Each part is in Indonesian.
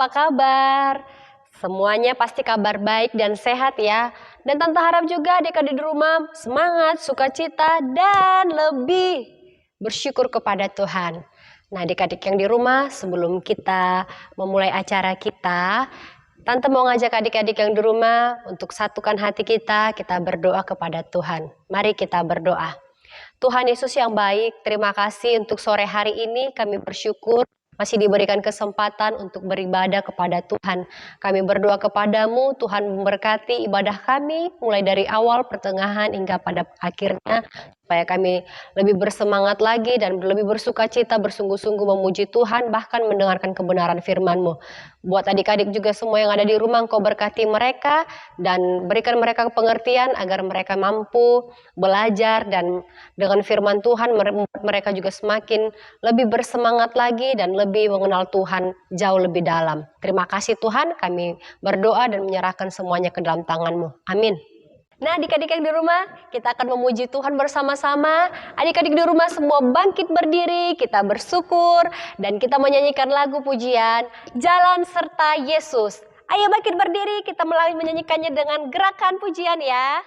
apa kabar? Semuanya pasti kabar baik dan sehat ya. Dan Tante harap juga adik-adik di rumah semangat, sukacita, dan lebih bersyukur kepada Tuhan. Nah adik-adik yang di rumah, sebelum kita memulai acara kita, Tante mau ngajak adik-adik yang di rumah untuk satukan hati kita berdoa kepada Tuhan. Mari kita berdoa. Tuhan Yesus yang baik, terima kasih untuk sore hari ini kami bersyukur masih diberikan kesempatan untuk beribadah kepada Tuhan. Kami berdoa kepadamu, Tuhan memberkati ibadah kami mulai dari awal, pertengahan, hingga pada akhirnya. Supaya kami lebih bersemangat lagi dan lebih bersuka cita, bersungguh-sungguh memuji Tuhan, bahkan mendengarkan kebenaran firman-Mu. Buat adik-adik juga semua yang ada di rumah, Engkau berkati mereka dan berikan mereka pengertian agar mereka mampu belajar dan dengan firman Tuhan mereka juga semakin lebih bersemangat lagi dan lebih mengenal Tuhan jauh lebih dalam. Terima kasih Tuhan, kami berdoa dan menyerahkan semuanya ke dalam tangan-Mu. Amin. Nah adik-adik yang di rumah, kita akan memuji Tuhan bersama-sama. Adik-adik di rumah semua bangkit berdiri, kita bersyukur dan kita menyanyikan lagu pujian Jalan Serta Yesus. Ayo bangkit berdiri, kita mulai menyanyikannya dengan gerakan pujian ya.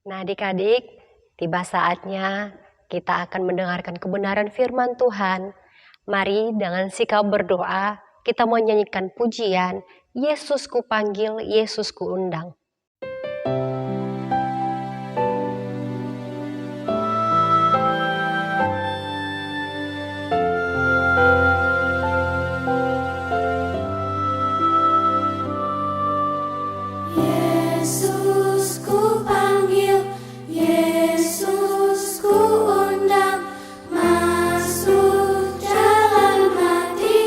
Nah adik-adik, tiba saatnya kita akan mendengarkan kebenaran firman Tuhan. Mari dengan sikap berdoa, kita menyanyikan pujian, Yesus ku panggil, Yesus ku undang. Masuk dalam hati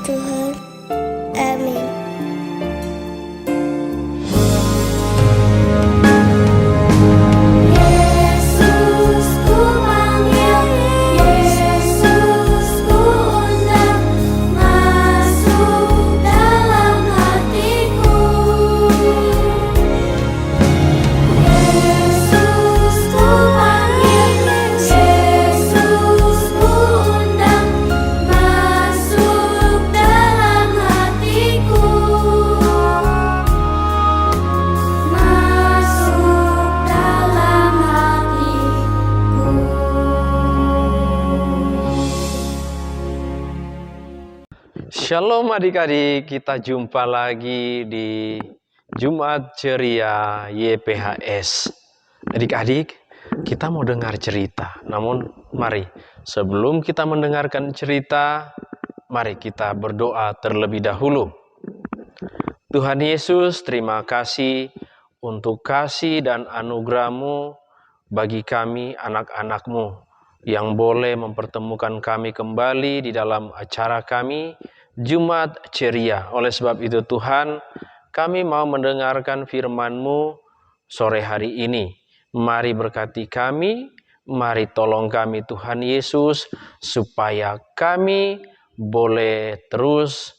Tuhan. Amin. Shalom adik-adik, kita jumpa lagi di Jumat Ceria YPHS. Adik-adik, kita mau dengar cerita. Namun mari, sebelum kita mendengarkan cerita, mari kita berdoa terlebih dahulu. Tuhan Yesus, terima kasih untuk kasih dan anugerah-Mu bagi kami anak-anak-Mu yang boleh mempertemukan kami kembali di dalam acara kami Jumat Ceria. Oleh sebab itu Tuhan, kami mau mendengarkan firman-Mu sore hari ini. Mari berkati kami, mari tolong kami Tuhan Yesus, supaya kami boleh terus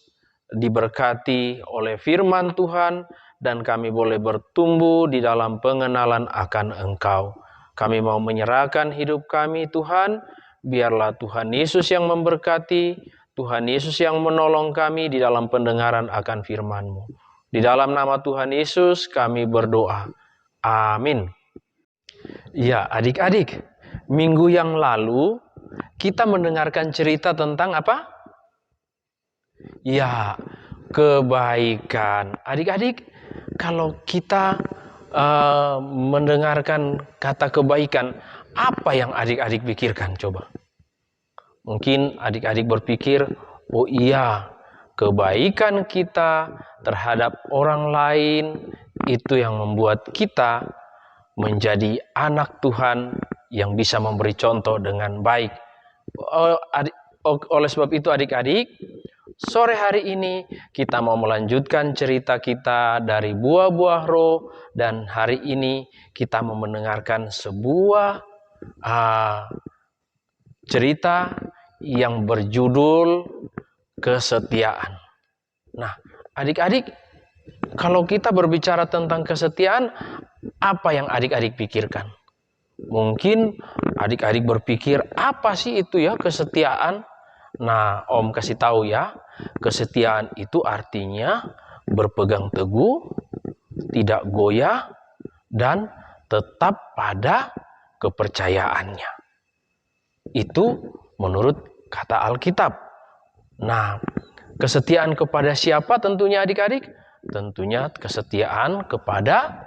diberkati oleh firman Tuhan, dan kami boleh bertumbuh di dalam pengenalan akan Engkau. Kami mau menyerahkan hidup kami Tuhan, biarlah Tuhan Yesus yang memberkati, Tuhan Yesus yang menolong kami di dalam pendengaran akan firman-Mu. Di dalam nama Tuhan Yesus kami berdoa. Amin. Ya, adik-adik, minggu yang lalu kita mendengarkan cerita tentang apa? Ya, kebaikan. Adik-adik, kalau kita mendengarkan kata kebaikan, apa yang adik-adik pikirkan? Coba. Mungkin adik-adik berpikir, oh iya, kebaikan kita terhadap orang lain itu yang membuat kita menjadi anak Tuhan yang bisa memberi contoh dengan baik. Oleh sebab itu adik-adik, sore hari ini kita mau melanjutkan cerita kita dari buah-buah roh, dan hari ini kita mau mendengarkan sebuah cerita yang berjudul kesetiaan. Nah, adik-adik, kalau kita berbicara tentang kesetiaan, apa yang adik-adik pikirkan? Mungkin adik-adik berpikir, apa sih itu ya kesetiaan? Nah, Om kasih tahu ya, kesetiaan itu artinya berpegang teguh, tidak goyah, dan tetap pada kepercayaannya. Itu menurut kata Alkitab. Nah, kesetiaan kepada siapa tentunya adik-adik? Tentunya kesetiaan kepada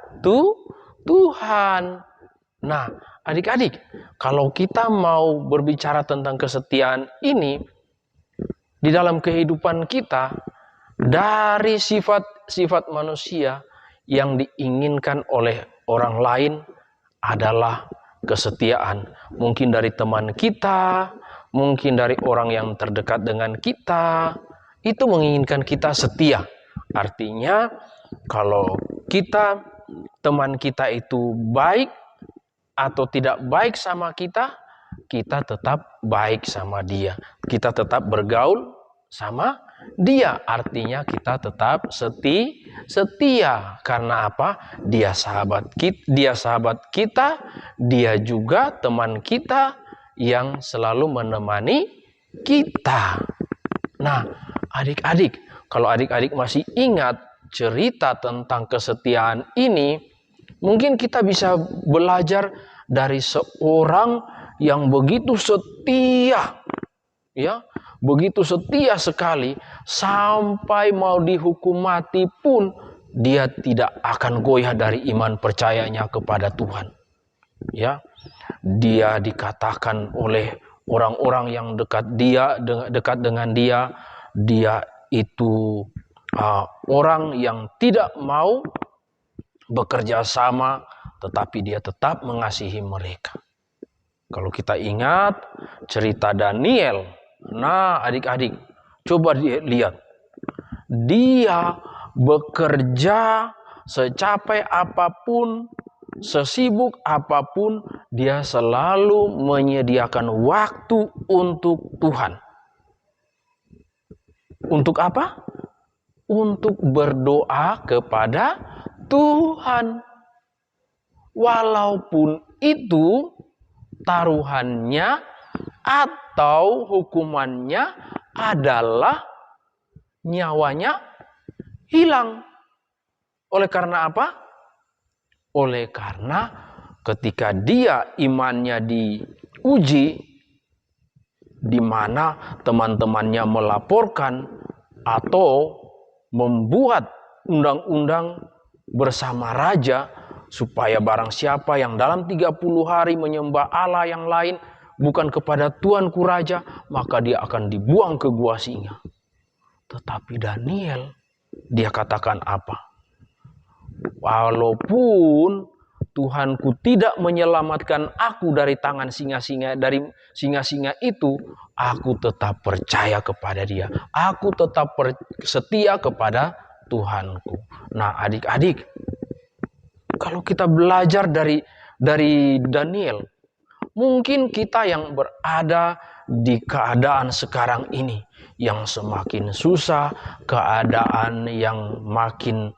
Tuhan. Nah, adik-adik, kalau kita mau berbicara tentang kesetiaan ini, di dalam kehidupan kita, dari sifat-sifat manusia yang diinginkan oleh orang lain adalah kesetiaan. Mungkin dari teman kita, mungkin dari orang yang terdekat dengan kita, itu menginginkan kita setia. Artinya, kalau teman kita itu baik atau tidak baik sama kita, kita tetap baik sama dia. Kita tetap bergaul sama dia. Artinya kita tetap setia. Karena apa? Dia sahabat kita, dia juga teman kita yang selalu menemani kita. Nah, adik-adik, kalau adik-adik masih ingat cerita tentang kesetiaan ini, mungkin kita bisa belajar dari seorang yang begitu setia, ya, begitu setia sekali, sampai mau dihukum mati pun dia tidak akan goyah dari iman percayanya kepada Tuhan. Ya, dia dikatakan oleh orang-orang yang dekat dengan dia itu orang yang tidak mau bekerja sama, tetapi dia tetap mengasihi mereka. Kalau kita ingat cerita Daniel, nah adik-adik, Coba lihat. Dia bekerja secapek apapun, sesibuk apapun, dia selalu menyediakan waktu untuk Tuhan. Untuk apa? Untuk berdoa kepada Tuhan. Walaupun itu taruhannya atau hukumannya adalah nyawanya hilang. Oleh karena apa? Oleh karena ketika dia imannya diuji, di mana teman-temannya melaporkan atau membuat undang-undang bersama raja supaya barang siapa yang dalam 30 hari menyembah Allah yang lain bukan kepada Tuanku Raja, maka dia akan dibuang ke gua singa. Tetapi Daniel, dia katakan apa? Walaupun Tuhanku tidak menyelamatkan aku dari tangan singa-singa, dari singa-singa itu, aku tetap percaya kepada Dia. Aku tetap setia kepada Tuhanku. Nah, adik-adik, kalau kita belajar dari Daniel, mungkin kita yang berada di keadaan sekarang ini yang semakin susah, keadaan yang makin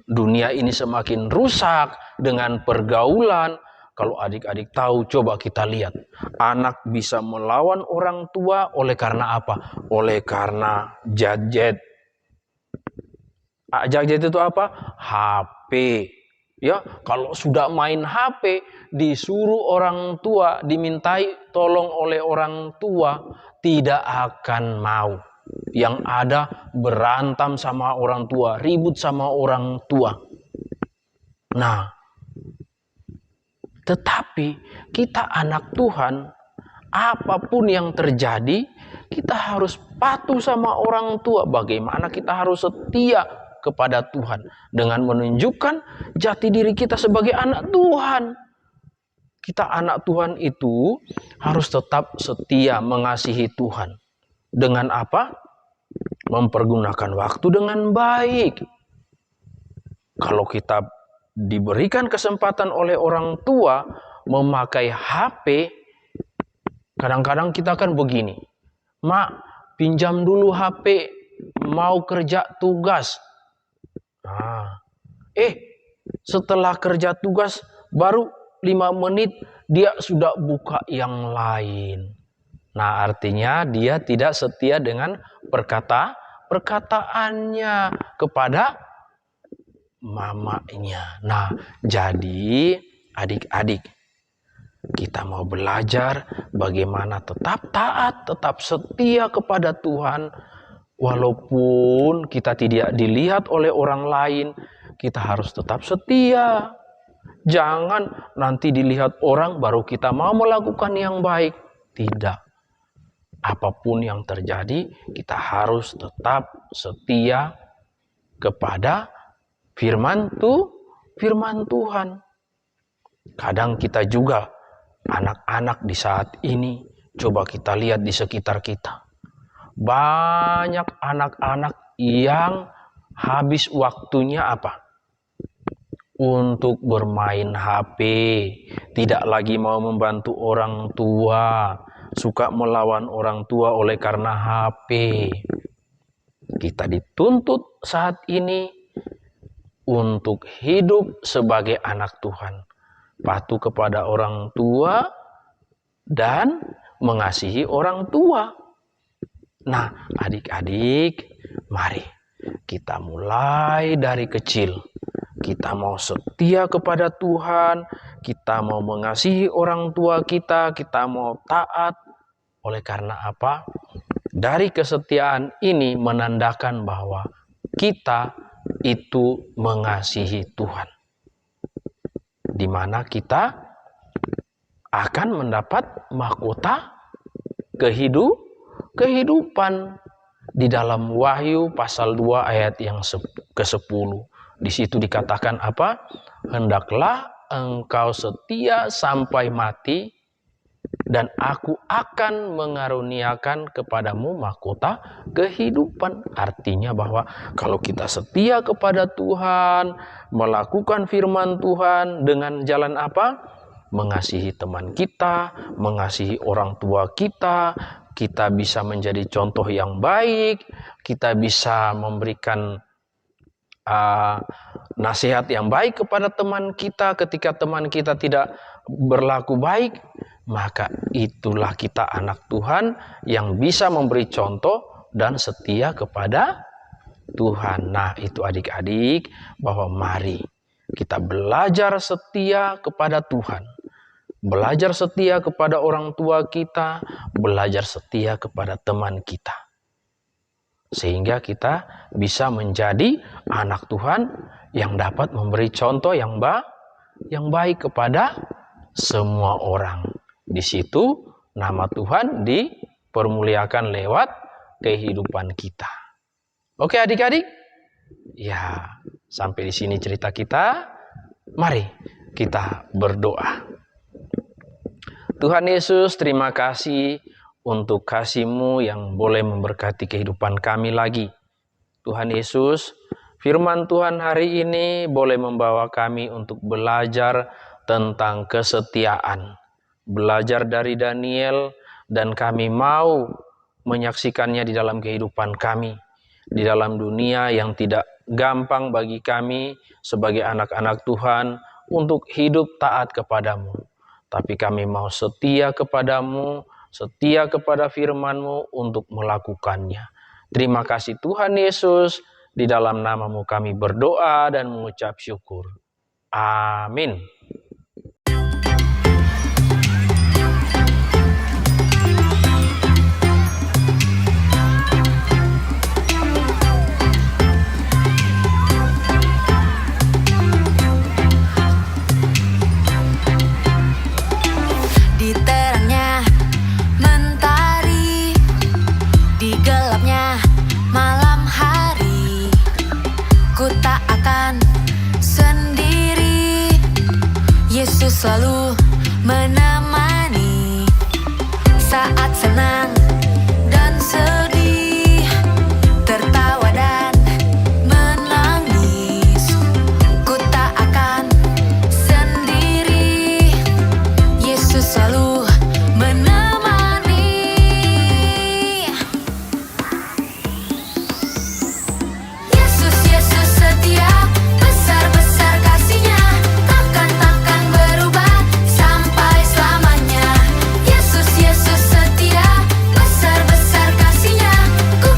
dunia ini semakin rusak dengan pergaulan. Kalau adik-adik tahu, coba kita lihat. Anak bisa melawan orang tua oleh karena apa? Oleh karena gadget. Gadget itu apa? HP. Ya, kalau sudah main HP, disuruh orang tua, dimintai tolong oleh orang tua, tidak akan mau. Yang ada berantem sama orang tua, ribut sama orang tua. Nah, tetapi kita anak Tuhan, apapun yang terjadi, kita harus patuh sama orang tua. Bagaimana kita harus setia kepada Tuhan dengan menunjukkan jati diri kita sebagai anak Tuhan. Kita anak Tuhan itu harus tetap setia mengasihi Tuhan. Dengan apa? Mempergunakan waktu dengan baik. Kalau kita diberikan kesempatan oleh orang tua memakai HP, kadang-kadang kita kan begini. Mak, pinjam dulu HP, mau kerja tugas. Nah, setelah kerja tugas baru 5 menit dia sudah buka yang lain. Nah, artinya dia tidak setia dengan perkataannya kepada mamanya. Nah, jadi adik-adik, kita mau belajar bagaimana tetap taat, tetap setia kepada Tuhan. Walaupun kita tidak dilihat oleh orang lain, kita harus tetap setia. Jangan nanti dilihat orang baru kita mau melakukan yang baik. Tidak. Apapun yang terjadi, kita harus tetap setia kepada firman Tuhan. Kadang kita juga, anak-anak di saat ini, coba kita lihat di sekitar kita. Banyak anak-anak yang habis waktunya apa? Untuk bermain HP, tidak lagi mau membantu orang tua, suka melawan orang tua oleh karena HP. Kita dituntut saat ini untuk hidup sebagai anak Tuhan, patuh kepada orang tua dan mengasihi orang tua. Nah, adik-adik, mari kita mulai dari kecil. Kita mau setia kepada Tuhan, kita mau mengasihi orang tua kita mau taat. Oleh karena apa? Dari kesetiaan ini menandakan bahwa kita itu mengasihi Tuhan. Di mana kita akan mendapat mahkota kehidupan. Di dalam Wahyu pasal 2 ayat yang ke-10. Di situ dikatakan apa? Hendaklah engkau setia sampai mati, dan aku akan mengaruniakan kepadamu mahkota kehidupan. Artinya bahwa kalau kita setia kepada Tuhan, melakukan firman Tuhan dengan jalan apa? Mengasihi teman kita, mengasihi orang tua kita, kita bisa menjadi contoh yang baik, kita bisa memberikan nasihat yang baik kepada teman kita ketika teman kita tidak berlaku baik, maka itulah kita anak Tuhan yang bisa memberi contoh dan setia kepada Tuhan. Nah, itu adik-adik, bahwa mari kita belajar setia kepada Tuhan, belajar setia kepada orang tua kita, belajar setia kepada teman kita, sehingga kita bisa menjadi anak Tuhan yang dapat memberi contoh yang baik kepada semua orang. Di situ nama Tuhan dipermuliakan lewat kehidupan kita. Oke adik-adik? Ya, sampai di sini cerita kita. Mari kita berdoa. Tuhan Yesus, terima kasih untuk kasih-Mu yang boleh memberkati kehidupan kami lagi. Tuhan Yesus, firman Tuhan hari ini boleh membawa kami untuk belajar tentang kesetiaan. Belajar dari Daniel, dan kami mau menyaksikannya di dalam kehidupan kami. Di dalam dunia yang tidak gampang bagi kami sebagai anak-anak Tuhan untuk hidup taat kepadamu. Tapi kami mau setia kepadamu, setia kepada firman-Mu untuk melakukannya. Terima kasih Tuhan Yesus, di dalam nama-Mu kami berdoa dan mengucap syukur. Amin. Di terangnya mentari, di gelapnya malam hari, ku tak akan sendiri. Yesus selalu menemani saat senang dan sedih, tertawa dan menangis. Ku tak akan sendiri. Yesus selalu menemani. Yesus, Yesus setia, besar-besar kasih-Nya, takkan berubah sampai selamanya. Yesus, Yesus setia, besar-besar kasih-Nya, ku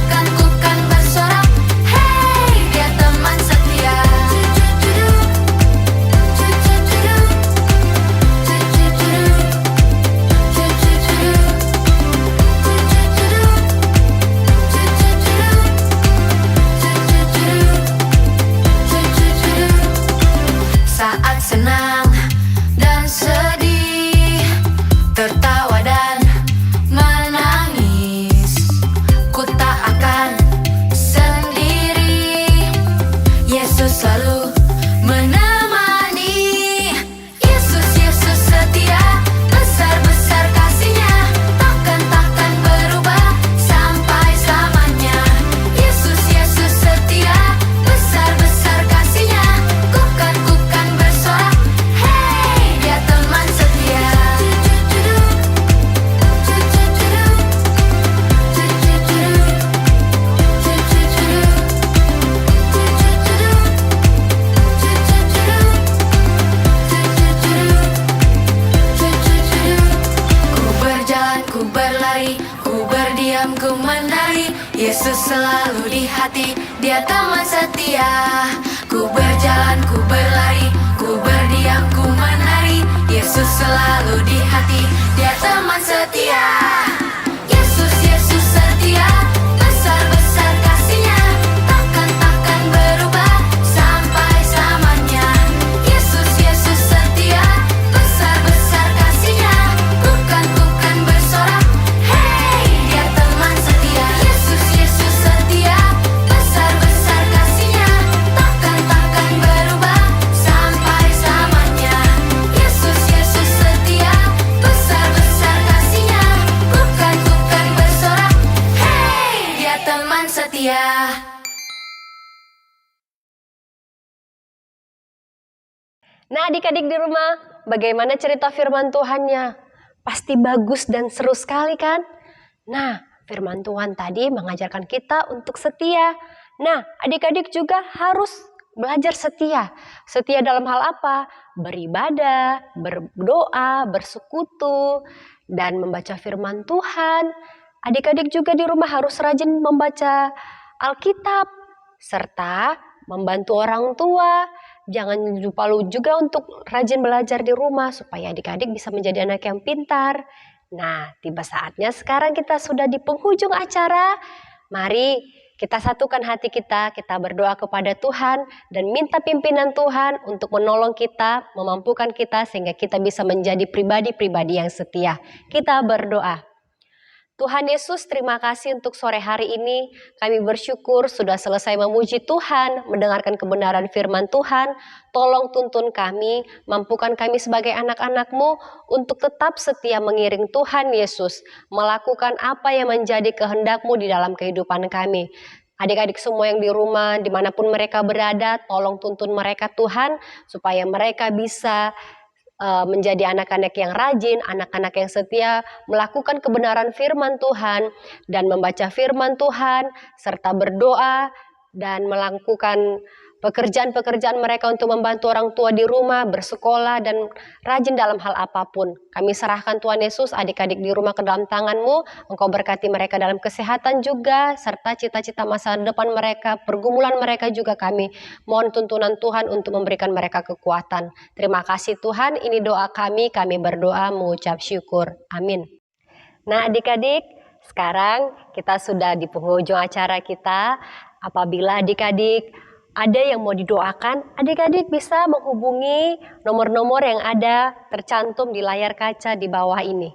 kan bersorak, hey, Dia teman setia. Saat senang dan sedih, tertawa dan menangis, ku tak akan sendiri. Yesus selalu menemani. Yesus, Yesus setia, besar-besar kasih-Nya, takkan berubah sampai selamanya. Yesus, Yesus setia, besar-besar kasih-Nya, ku kan bersorak, hey, Dia teman setia. Ku berjalan, ku berlari, ku berdiam, ku menari. Yesus selalu di hati, Dia teman setia. Ku berjalan, ku berlari, ku berdiam, ku menari. Yesus selalu di hati, Dia teman setia. Yesus, Yesus setia, besar-besar kasih-Nya, takkan berubah sampai selamanya. Yesus, Yesus setia, besar-besar kasih-Nya, ku kan bersorak, hey, Dia teman setia. Yesus, Yesus setia, besar-besar kasih-Nya, takkan berubah sampai selamanya. Yesus, Yesus setia, besar-besar Nah, adik-adik di rumah, bagaimana cerita firman Tuhannya? Pasti bagus dan seru sekali kan? Nah, firman Tuhan tadi mengajarkan kita untuk setia. Nah, adik-adik juga harus belajar setia. Setia dalam hal apa? Beribadah, berdoa, bersekutu, dan membaca firman Tuhan. Adik-adik juga di rumah harus rajin membaca Alkitab, serta membantu orang tua. Jangan lupa juga untuk rajin belajar di rumah supaya adik-adik bisa menjadi anak yang pintar. Nah, tiba saatnya sekarang kita sudah di penghujung acara. Mari kita satukan hati kita berdoa kepada Tuhan dan minta pimpinan Tuhan untuk menolong kita, memampukan kita sehingga kita bisa menjadi pribadi-pribadi yang setia. Kita berdoa. Tuhan Yesus, terima kasih untuk sore hari ini. Kami bersyukur sudah selesai memuji Tuhan, mendengarkan kebenaran firman Tuhan. Tolong tuntun kami, mampukan kami sebagai anak-anak-Mu untuk tetap setia mengiring Tuhan Yesus, melakukan apa yang menjadi kehendak-Mu di dalam kehidupan kami. Adik-adik semua yang di rumah, dimanapun mereka berada, tolong tuntun mereka Tuhan, supaya mereka bisa menjadi anak-anak yang rajin, anak-anak yang setia, melakukan kebenaran firman Tuhan, dan membaca firman Tuhan, serta berdoa, dan melakukan pekerjaan-pekerjaan mereka untuk membantu orang tua di rumah, bersekolah, dan rajin dalam hal apapun. Kami serahkan Tuhan Yesus, adik-adik di rumah ke dalam tangan-Mu. Engkau berkati mereka dalam kesehatan juga, serta cita-cita masa depan mereka, pergumulan mereka juga kami. Mohon tuntunan Tuhan untuk memberikan mereka kekuatan. Terima kasih Tuhan, ini doa kami berdoa mengucap syukur. Amin. Nah adik-adik, sekarang kita sudah di penghujung acara kita. Apabila adik-adik ada yang mau didoakan, adik-adik bisa menghubungi nomor-nomor yang ada tercantum di layar kaca di bawah ini.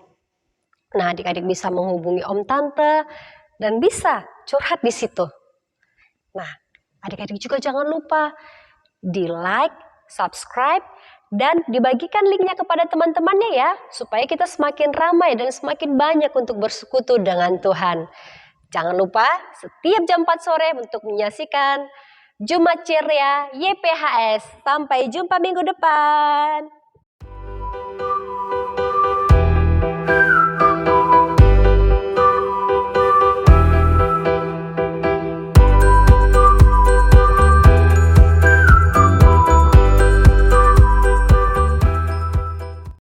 Nah, adik-adik bisa menghubungi Om Tante dan bisa curhat di situ. Nah, adik-adik juga jangan lupa di like, subscribe, dan dibagikan linknya kepada teman-temannya ya, supaya kita semakin ramai dan semakin banyak untuk bersekutu dengan Tuhan. Jangan lupa setiap jam 4 sore untuk menyaksikan Jumat Ceria YPHS. Sampai jumpa minggu depan.